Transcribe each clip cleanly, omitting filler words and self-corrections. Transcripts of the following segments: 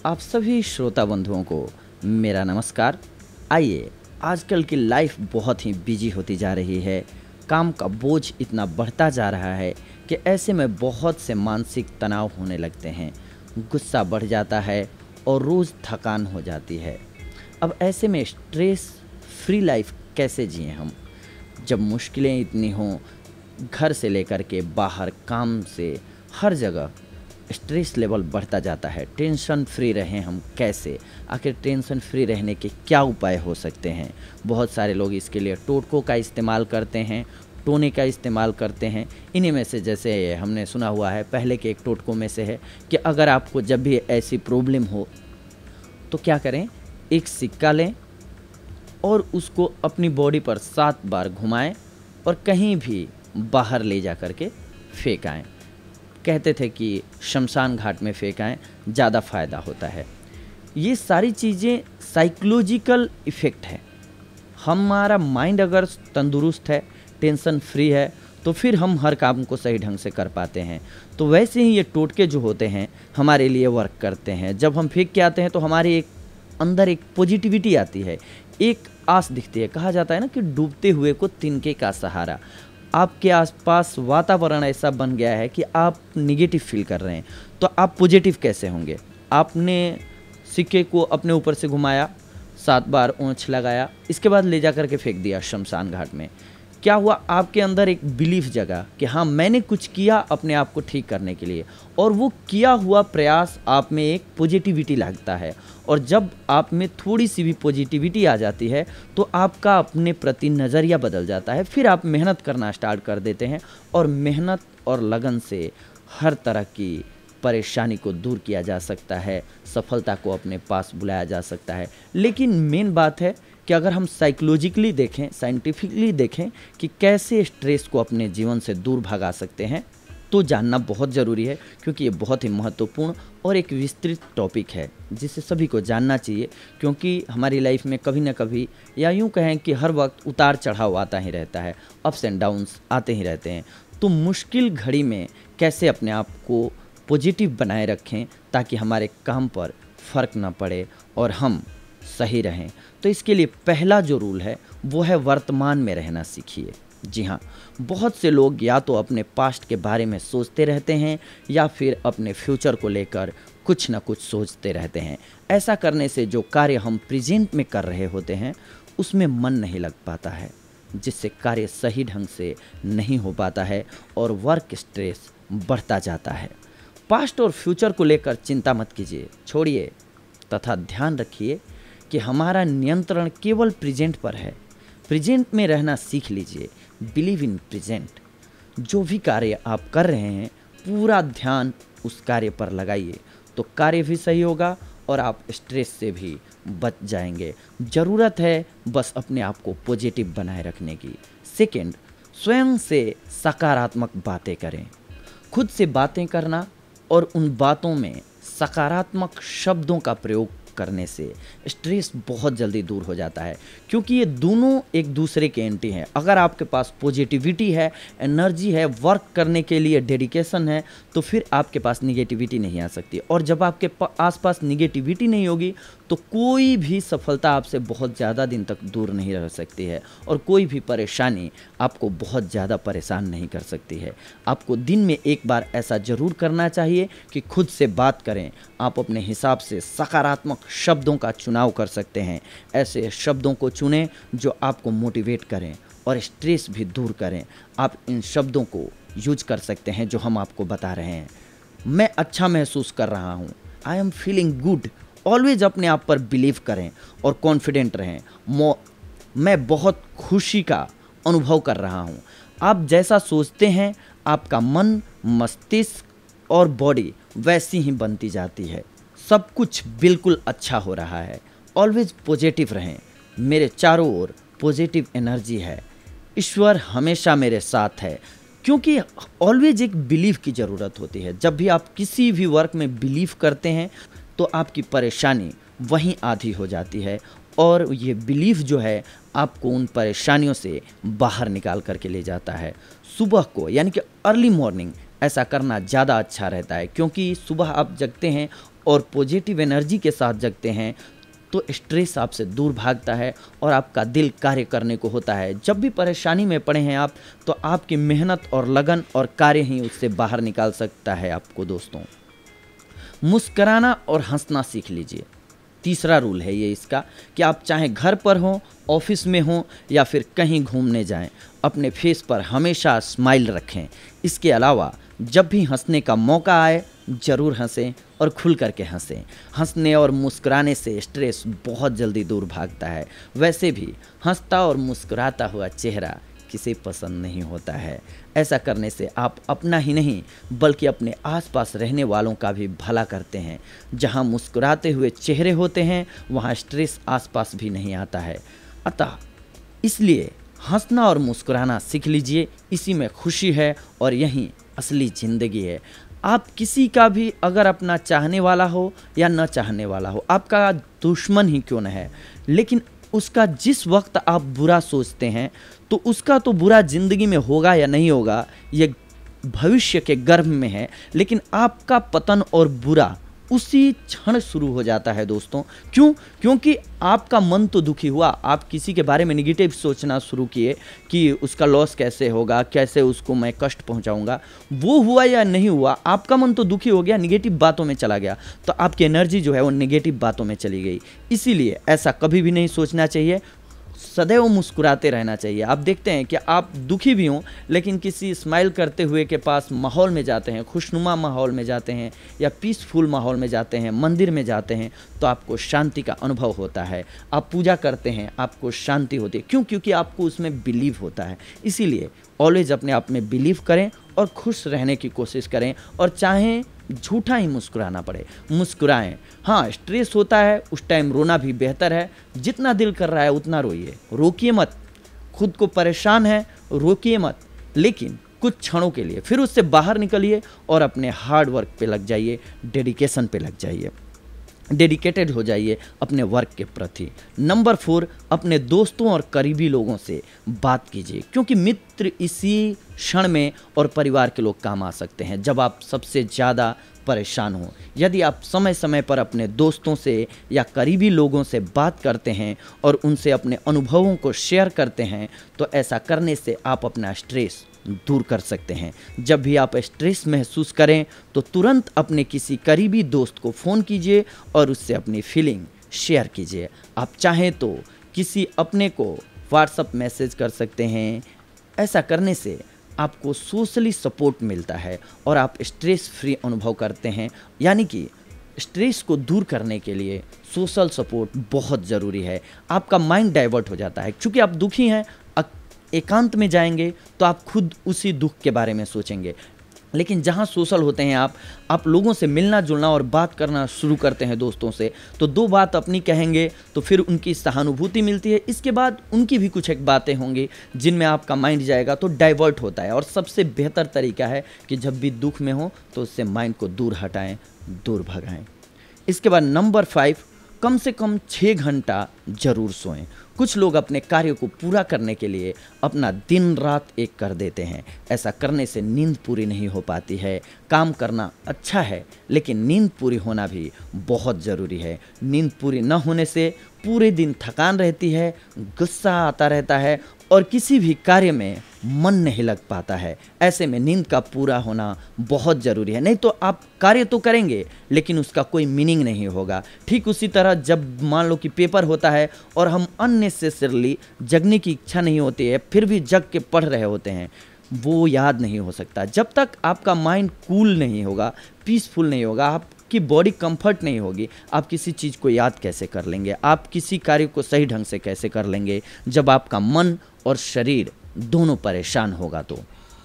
आप सभी श्रोता बंधुओं को मेरा नमस्कार। आइए, आजकल की लाइफ बहुत ही बिजी होती जा रही है। काम का बोझ इतना बढ़ता जा रहा है कि ऐसे में बहुत से मानसिक तनाव होने लगते हैं, गुस्सा बढ़ जाता है और रोज़ थकान हो जाती है। अब ऐसे में स्ट्रेस फ्री लाइफ कैसे जिएं हम, जब मुश्किलें इतनी हों, घर से लेकर के बाहर काम से हर जगह स्ट्रेस लेवल बढ़ता जाता है। टेंशन फ्री रहें हम कैसे? आखिर टेंशन फ्री रहने के क्या उपाय हो सकते हैं? बहुत सारे लोग इसके लिए टोटकों का इस्तेमाल करते हैं, टोने का इस्तेमाल करते हैं। इन्हीं में से जैसे हमने सुना हुआ है, पहले के एक टोटकों में से है कि अगर आपको जब भी ऐसी प्रॉब्लम हो तो क्या करें, एक सिक्का लें और उसको अपनी बॉडी पर 7 बार घुमाएं और कहीं भी बाहर ले जा कर के फेंक आएँ। कहते थे कि शमशान घाट में फेंकाएं, ज़्यादा फ़ायदा होता है। ये सारी चीज़ें साइकोलॉजिकल इफ़ेक्ट है। हमारा माइंड अगर तंदुरुस्त है, टेंशन फ्री है, तो फिर हम हर काम को सही ढंग से कर पाते हैं। तो वैसे ही ये टोटके जो होते हैं हमारे लिए वर्क करते हैं। जब हम फेंक के आते हैं तो हमारे अंदर एक पॉजिटिविटी आती है, एक आस दिखती है। कहा जाता है ना कि डूबते हुए को तिनके का सहारा। आपके आसपास वातावरण ऐसा बन गया है कि आप निगेटिव फील कर रहे हैं, तो आप पॉजिटिव कैसे होंगे? आपने सिक्के को अपने ऊपर से घुमाया, 7 बार ओंछ लगाया, इसके बाद ले जा कर के फेंक दिया शमशान घाट में। क्या हुआ? आपके अंदर एक बिलीफ जगा कि हाँ, मैंने कुछ किया अपने आप को ठीक करने के लिए, और वो किया हुआ प्रयास आप में एक पॉजिटिविटी लाता है। और जब आप में थोड़ी सी भी पॉजिटिविटी आ जाती है तो आपका अपने प्रति नज़रिया बदल जाता है। फिर आप मेहनत करना स्टार्ट कर देते हैं और मेहनत और लगन से हर तरह की परेशानी को दूर किया जा सकता है, सफलता को अपने पास बुलाया जा सकता है। लेकिन मेन बात है कि अगर हम साइकोलॉजिकली देखें, साइंटिफिकली देखें कि कैसे स्ट्रेस को अपने जीवन से दूर भगा सकते हैं, तो जानना बहुत ज़रूरी है, क्योंकि ये बहुत ही महत्वपूर्ण और एक विस्तृत टॉपिक है जिसे सभी को जानना चाहिए। क्योंकि हमारी लाइफ में कभी ना कभी, या यूँ कहें कि हर वक्त उतार चढ़ाव आता ही रहता है, अप्स एंड डाउन्स आते ही रहते हैं। तो मुश्किल घड़ी में कैसे अपने आप को पॉजिटिव बनाए रखें ताकि हमारे काम पर फ़र्क ना पड़े और हम सही रहें। तो इसके लिए पहला जो रूल है वो है वर्तमान में रहना सीखिए। जी हाँ, बहुत से लोग या तो अपने पास्ट के बारे में सोचते रहते हैं या फिर अपने फ्यूचर को लेकर कुछ ना कुछ सोचते रहते हैं। ऐसा करने से जो कार्य हम प्रेजेंट में कर रहे होते हैं उसमें मन नहीं लग पाता है, जिससे कार्य सही ढंग से नहीं हो पाता है और वर्क स्ट्रेस बढ़ता जाता है। पास्ट और फ्यूचर को लेकर चिंता मत कीजिए, छोड़िए, तथा ध्यान रखिए कि हमारा नियंत्रण केवल प्रेजेंट पर है। प्रेजेंट में रहना सीख लीजिए, बिलीव इन प्रेजेंट। जो भी कार्य आप कर रहे हैं पूरा ध्यान उस कार्य पर लगाइए, तो कार्य भी सही होगा और आप स्ट्रेस से भी बच जाएंगे। ज़रूरत है बस अपने आप को पॉजिटिव बनाए रखने की। सेकंड, स्वयं से सकारात्मक बातें करें। खुद से बातें करना और उन बातों में सकारात्मक शब्दों का प्रयोग करने से स्ट्रेस बहुत जल्दी दूर हो जाता है, क्योंकि ये दोनों एक दूसरे के एंटी हैं। अगर आपके पास पॉजिटिविटी है, एनर्जी है, वर्क करने के लिए डेडिकेशन है, तो फिर आपके पास निगेटिविटी नहीं आ सकती। और जब आपके आसपास निगेटिविटी नहीं होगी तो कोई भी सफलता आपसे बहुत ज़्यादा दिन तक दूर नहीं रह सकती है और कोई भी परेशानी आपको बहुत ज़्यादा परेशान नहीं कर सकती है। आपको दिन में एक बार ऐसा ज़रूर करना चाहिए कि खुद से बात करें। आप अपने हिसाब से सकारात्मक शब्दों का चुनाव कर सकते हैं। ऐसे शब्दों को चुनें जो आपको मोटिवेट करें और स्ट्रेस भी दूर करें। आप इन शब्दों को यूज कर सकते हैं जो हम आपको बता रहे हैं। मैं अच्छा महसूस कर रहा हूँ, I am feeling good. Always अपने आप पर बिलीव करें और कॉन्फिडेंट रहें। मैं बहुत खुशी का अनुभव कर रहा हूँ। आप जैसा सोचते हैं आपका मन, मस्तिष्क और बॉडी वैसी ही बनती जाती है। सब कुछ बिल्कुल अच्छा हो रहा है। ऑलवेज पॉजिटिव रहें। मेरे चारों ओर पॉजिटिव एनर्जी है। ईश्वर हमेशा मेरे साथ है। क्योंकि ऑलवेज एक बिलीव की ज़रूरत होती है। जब भी आप किसी भी वर्क में बिलीव करते हैं तो आपकी परेशानी वहीं आधी हो जाती है और ये बिलीफ जो है आपको उन परेशानियों से बाहर निकाल करके ले जाता है। सुबह को यानी कि अर्ली मॉर्निंग ऐसा करना ज़्यादा अच्छा रहता है, क्योंकि सुबह आप जगते हैं और पॉजिटिव एनर्जी के साथ जगते हैं तो स्ट्रेस आपसे दूर भागता है और आपका दिल कार्य करने को होता है। जब भी परेशानी में पड़े हैं आप, तो आपकी मेहनत और लगन और कार्य ही उससे बाहर निकाल सकता है आपको। दोस्तों, मुस्कुराना और हंसना सीख लीजिए। तीसरा रूल है ये इसका कि आप चाहे घर पर हों, ऑफिस में हों या फिर कहीं घूमने जाएं, अपने फेस पर हमेशा स्माइल रखें। इसके अलावा जब भी हंसने का मौका आए ज़रूर हंसें और खुल करके हंसें। हंसने और मुस्कुराने से स्ट्रेस बहुत जल्दी दूर भागता है। वैसे भी हंसता और मुस्कुराता हुआ चेहरा किसे पसंद नहीं होता है। ऐसा करने से आप अपना ही नहीं बल्कि अपने आसपास रहने वालों का भी भला करते हैं। जहां मुस्कुराते हुए चेहरे होते हैं वहां स्ट्रेस आसपास भी नहीं आता है। अतः इसलिए हंसना और मुस्कुराना सीख लीजिए। इसी में खुशी है और यही असली ज़िंदगी है। आप किसी का भी अगर अपना चाहने वाला हो या न चाहने वाला हो, आपका दुश्मन ही क्यों न है, लेकिन उसका जिस वक्त आप बुरा सोचते हैं तो उसका तो बुरा ज़िंदगी में होगा या नहीं होगा ये भविष्य के गर्भ में है, लेकिन आपका पतन और बुरा उसी क्षण शुरू हो जाता है। दोस्तों, क्यों? क्योंकि आपका मन तो दुखी हुआ, आप किसी के बारे में निगेटिव सोचना शुरू किए कि उसका लॉस कैसे होगा, कैसे उसको मैं कष्ट पहुंचाऊंगा। वो हुआ या नहीं हुआ, आपका मन तो दुखी हो गया, निगेटिव बातों में चला गया, तो आपकी एनर्जी जो है वो निगेटिव बातों में चली गई। इसीलिए ऐसा कभी भी नहीं सोचना चाहिए, सदैव मुस्कुराते रहना चाहिए। आप देखते हैं कि आप दुखी भी हों लेकिन किसी स्माइल करते हुए के पास माहौल में जाते हैं, खुशनुमा माहौल में जाते हैं या पीसफुल माहौल में जाते हैं, मंदिर में जाते हैं, तो आपको शांति का अनुभव होता है। आप पूजा करते हैं, आपको शांति होती है। क्यों? क्योंकि आपको उसमें बिलीव होता है। इसीलिए ऑलवेज अपने आप में बिलीव करें और खुश रहने की कोशिश करें, और चाहें झूठा ही मुस्कुराना पड़े, मुस्कुराएं। हाँ, स्ट्रेस होता है, उस टाइम रोना भी बेहतर है। जितना दिल कर रहा है उतना रोइए, रोकिए मत। खुद को परेशान है, रोकिए मत, लेकिन कुछ क्षणों के लिए फिर उससे बाहर निकलिए और अपने हार्ड वर्क पे लग जाइए, डेडिकेशन पे लग जाइए, डेडिकेटेड हो जाइए अपने वर्क के प्रति। नंबर 4, अपने दोस्तों और करीबी लोगों से बात कीजिए, क्योंकि मित्र इसी क्षण में और परिवार के लोग काम आ सकते हैं जब आप सबसे ज़्यादा परेशान हो। यदि आप समय समय पर अपने दोस्तों से या करीबी लोगों से बात करते हैं और उनसे अपने अनुभवों को शेयर करते हैं तो ऐसा करने से आप अपना स्ट्रेस दूर कर सकते हैं। जब भी आप स्ट्रेस महसूस करें तो तुरंत अपने किसी करीबी दोस्त को फ़ोन कीजिए और उससे अपनी फीलिंग शेयर कीजिए। आप चाहें तो किसी अपने को व्हाट्सएप मैसेज कर सकते हैं। ऐसा करने से आपको सोशली सपोर्ट मिलता है और आप स्ट्रेस फ्री अनुभव करते हैं। यानी कि स्ट्रेस को दूर करने के लिए सोशल सपोर्ट बहुत ज़रूरी है। आपका माइंड डाइवर्ट हो जाता है, क्योंकि आप दुखी हैं, एकांत में जाएंगे तो आप खुद उसी दुख के बारे में सोचेंगे। लेकिन जहाँ सोशल होते हैं आप लोगों से मिलना जुलना और बात करना शुरू करते हैं दोस्तों से, तो 2 बात अपनी कहेंगे तो फिर उनकी सहानुभूति मिलती है। इसके बाद उनकी भी कुछ एक बातें होंगी जिनमें आपका माइंड जाएगा, तो डाइवर्ट होता है। और सबसे बेहतर तरीका है कि जब भी दुख में हो तो उससे माइंड को दूर हटाएं, दूर भगाएं। इसके बाद नंबर 5, कम से कम 6 घंटा जरूर सोएं। कुछ लोग अपने कार्य को पूरा करने के लिए अपना दिन रात एक कर देते हैं। ऐसा करने से नींद पूरी नहीं हो पाती है। काम करना अच्छा है, लेकिन नींद पूरी होना भी बहुत ज़रूरी है। नींद पूरी न होने से पूरे दिन थकान रहती है, गुस्सा आता रहता है और किसी भी कार्य में मन नहीं लग पाता है। ऐसे में नींद का पूरा होना बहुत ज़रूरी है, नहीं तो आप कार्य तो करेंगे लेकिन उसका कोई मीनिंग नहीं होगा। ठीक उसी तरह जब मान लो कि पेपर होता है और हम अननेसेसरली जगने की इच्छा नहीं होती है फिर भी जग के पढ़ रहे होते हैं, वो याद नहीं हो सकता। जब तक आपका माइंड कूल नहीं होगा, पीसफुल नहीं होगा, आपकी बॉडी कंफर्ट नहीं होगी, आप किसी चीज़ को याद कैसे कर लेंगे, आप किसी कार्य को सही ढंग से कैसे कर लेंगे जब आपका मन और शरीर दोनों परेशान होगा। तो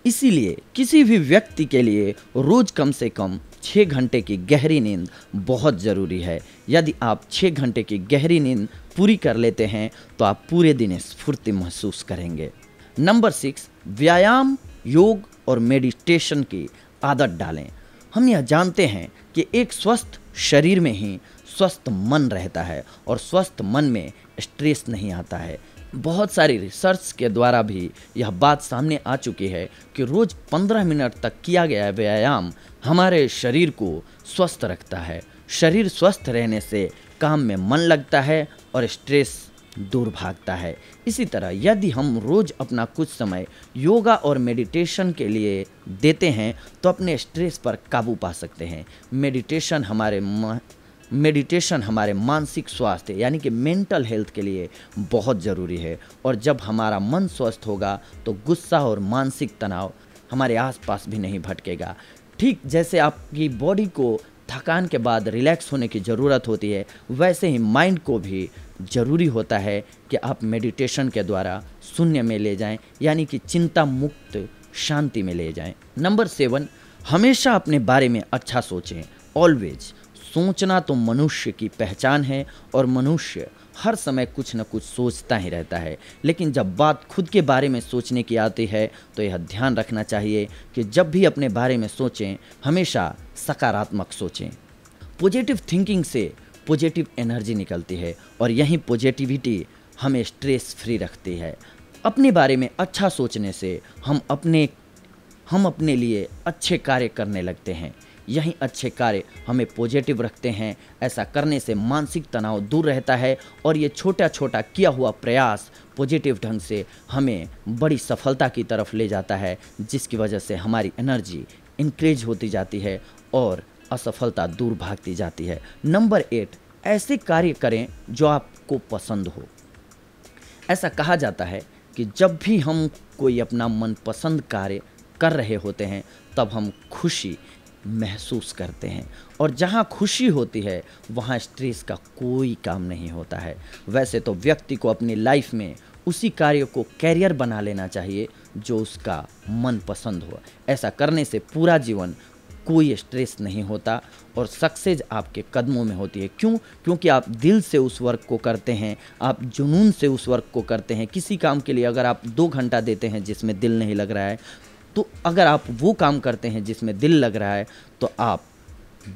इसीलिए किसी भी व्यक्ति के लिए रोज़ कम से कम 6 घंटे की गहरी नींद बहुत ज़रूरी है। यदि आप 6 घंटे की गहरी नींद पूरी कर लेते हैं तो आप पूरे दिन स्फूर्ति महसूस करेंगे। नंबर 6, व्यायाम, योग और मेडिटेशन की आदत डालें। हम यह जानते हैं कि एक स्वस्थ शरीर में ही स्वस्थ मन रहता है और स्वस्थ मन में स्ट्रेस नहीं आता है। बहुत सारी रिसर्च के द्वारा भी यह बात सामने आ चुकी है कि रोज़ 15 मिनट तक किया गया व्यायाम हमारे शरीर को स्वस्थ रखता है, शरीर स्वस्थ रहने से काम में मन लगता है और स्ट्रेस दूर भागता है। इसी तरह यदि हम रोज़ अपना कुछ समय योगा और मेडिटेशन के लिए देते हैं तो अपने स्ट्रेस पर काबू पा सकते हैं। मेडिटेशन हमारे मानसिक स्वास्थ्य यानी कि मेंटल हेल्थ के लिए बहुत ज़रूरी है, और जब हमारा मन स्वस्थ होगा तो गुस्सा और मानसिक तनाव हमारे आसपास भी नहीं भटकेगा। ठीक जैसे आपकी बॉडी को थकान के बाद रिलैक्स होने की ज़रूरत होती है, वैसे ही माइंड को भी ज़रूरी होता है कि आप मेडिटेशन के द्वारा शून्य में ले जाएं, यानी कि चिंता मुक्त शांति में ले जाएं। नंबर 7, हमेशा अपने बारे में अच्छा सोचें। ऑलवेज सोचना तो मनुष्य की पहचान है और मनुष्य हर समय कुछ न कुछ सोचता ही रहता है, लेकिन जब बात खुद के बारे में सोचने की आती है तो यह ध्यान रखना चाहिए कि जब भी अपने बारे में सोचें हमेशा सकारात्मक सोचें। पॉजिटिव थिंकिंग से पॉजिटिव एनर्जी निकलती है और यही पॉजिटिविटी हमें स्ट्रेस फ्री रखती है। अपने बारे में अच्छा सोचने से हम अपने लिए अच्छे कार्य करने लगते हैं। यही अच्छे कार्य हमें पॉजिटिव रखते हैं। ऐसा करने से मानसिक तनाव दूर रहता है और ये छोटा छोटा किया हुआ प्रयास पॉजिटिव ढंग से हमें बड़ी सफलता की तरफ ले जाता है, जिसकी वजह से हमारी एनर्जी इंक्रीज होती जाती है और असफलता दूर भागती जाती है। नंबर 8, ऐसे कार्य करें जो आपको पसंद हो। ऐसा कहा जाता है कि जब भी हम कोई अपना मनपसंद कार्य कर रहे होते हैं तब हम खुशी महसूस करते हैं, और जहाँ खुशी होती है वहाँ स्ट्रेस का कोई काम नहीं होता है। वैसे तो व्यक्ति को अपनी लाइफ में उसी कार्य को कैरियर बना लेना चाहिए जो उसका मन पसंद हो। ऐसा करने से पूरा जीवन कोई स्ट्रेस नहीं होता और सक्सेस आपके कदमों में होती है। क्योंकि आप दिल से उस वर्क को करते हैं, आप जुनून से उस वर्क को करते हैं। किसी काम के लिए अगर आप 2 घंटा देते हैं जिसमें दिल नहीं लग रहा है, तो अगर आप वो काम करते हैं जिसमें दिल लग रहा है तो आप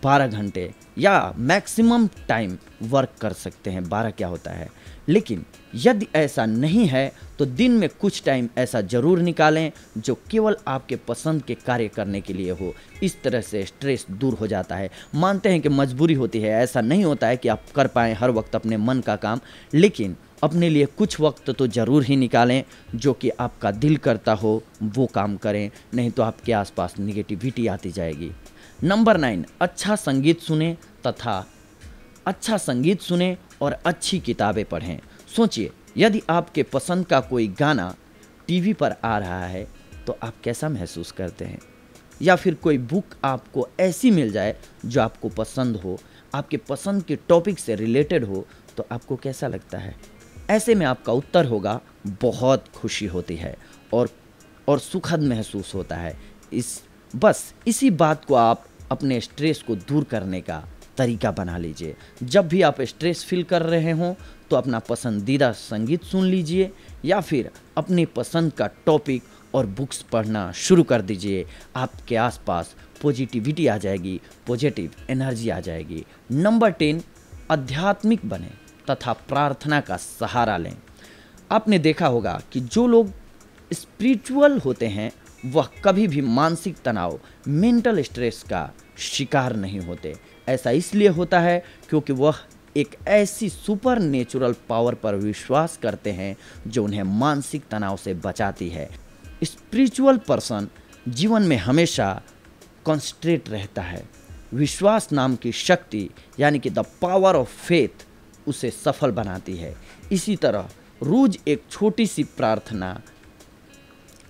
12 घंटे या मैक्सिमम टाइम वर्क कर सकते हैं। 12 क्या होता है। लेकिन यदि ऐसा नहीं है तो दिन में कुछ टाइम ऐसा ज़रूर निकालें जो केवल आपके पसंद के कार्य करने के लिए हो। इस तरह से स्ट्रेस दूर हो जाता है। मानते हैं कि मजबूरी होती है, ऐसा नहीं होता है कि आप कर पाएँ हर वक्त अपने मन का काम, लेकिन अपने लिए कुछ वक्त तो ज़रूर ही निकालें जो कि आपका दिल करता हो वो काम करें, नहीं तो आपके आसपास निगेटिविटी आती जाएगी। नंबर 9, अच्छा संगीत सुने और अच्छी किताबें पढ़ें। सोचिए, यदि आपके पसंद का कोई गाना टीवी पर आ रहा है तो आप कैसा महसूस करते हैं, या फिर कोई बुक आपको ऐसी मिल जाए जो आपको पसंद हो, आपके पसंद के टॉपिक से रिलेटेड हो, तो आपको कैसा लगता है। ऐसे में आपका उत्तर होगा बहुत खुशी होती है और सुखद महसूस होता है। इसी बात को आप अपने स्ट्रेस को दूर करने का तरीका बना लीजिए। जब भी आप स्ट्रेस फील कर रहे हों तो अपना पसंदीदा संगीत सुन लीजिए या फिर अपनी पसंद का टॉपिक और बुक्स पढ़ना शुरू कर दीजिए। आपके आसपास पॉजिटिविटी आ जाएगी, पॉजिटिव एनर्जी आ जाएगी। नंबर 10, आध्यात्मिक बने तथा प्रार्थना का सहारा लें। आपने देखा होगा कि जो लोग स्पिरिचुअल होते हैं वह कभी भी मानसिक तनाव, मेंटल स्ट्रेस का शिकार नहीं होते। ऐसा इसलिए होता है क्योंकि वह एक ऐसी सुपर नेचुरल पावर पर विश्वास करते हैं जो उन्हें मानसिक तनाव से बचाती है। स्पिरिचुअल पर्सन जीवन में हमेशा कॉन्सेंट्रेट रहता है। विश्वास नाम की शक्ति यानी कि द पावर ऑफ फेथ उसे सफल बनाती है। इसी तरह रोज एक छोटी सी प्रार्थना,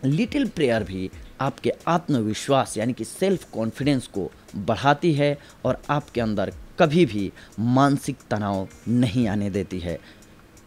लिटिल प्रेयर भी आपके आत्मविश्वास यानी कि सेल्फ कॉन्फिडेंस को बढ़ाती है और आपके अंदर कभी भी मानसिक तनाव नहीं आने देती है।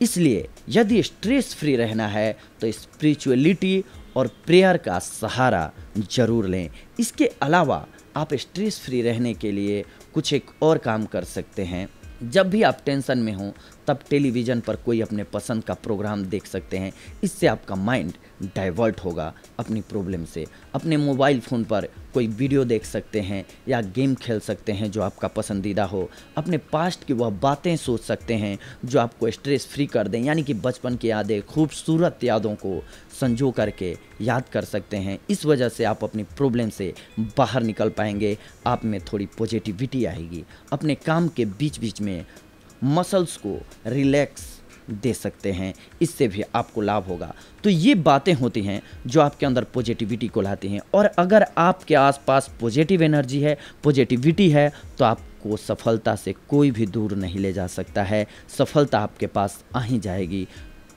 इसलिए यदि स्ट्रेस फ्री रहना है तो स्पिरिचुअलिटी और प्रेयर का सहारा जरूर लें। इसके अलावा आप स्ट्रेस फ्री रहने के लिए कुछ एक और काम कर सकते हैं। जब भी आप टेंशन में हो तब टेलीविज़न पर कोई अपने पसंद का प्रोग्राम देख सकते हैं। इससे आपका माइंड डाइवर्ट होगा अपनी प्रॉब्लम से। अपने मोबाइल फ़ोन पर कोई वीडियो देख सकते हैं या गेम खेल सकते हैं जो आपका पसंदीदा हो। अपने पास्ट की वह बातें सोच सकते हैं जो आपको स्ट्रेस फ्री कर दें, यानी कि बचपन की यादें, खूबसूरत यादों को संजो करके याद कर सकते हैं। इस वजह से आप अपनी प्रॉब्लम से बाहर निकल पाएंगे। आप में थोड़ी पॉजिटिविटी आएगी। अपने काम के बीच बीच में मसल्स को रिलैक्स दे सकते हैं, इससे भी आपको लाभ होगा। तो ये बातें होती हैं जो आपके अंदर पॉजिटिविटी को लाती हैं। और अगर आपके आसपास पॉजिटिव एनर्जी है, पॉजिटिविटी है, तो आपको सफलता से कोई भी दूर नहीं ले जा सकता है। सफलता आपके पास आ ही जाएगी।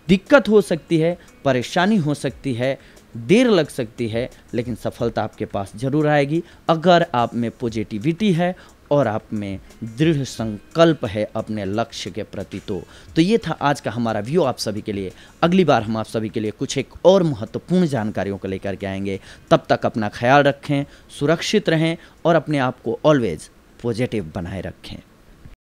दिक्कत हो सकती है, परेशानी हो सकती है, देर लग सकती है, लेकिन सफलता आपके पास ज़रूर आएगी अगर आप में पॉजिटिविटी है और आप में दृढ़ संकल्प है अपने लक्ष्य के प्रति। तो ये था आज का हमारा व्यू आप सभी के लिए। अगली बार हम आप सभी के लिए कुछ एक और महत्वपूर्ण जानकारियों को लेकर के आएंगे। तब तक अपना ख्याल रखें, सुरक्षित रहें और अपने आप को ऑलवेज पॉजिटिव बनाए रखें।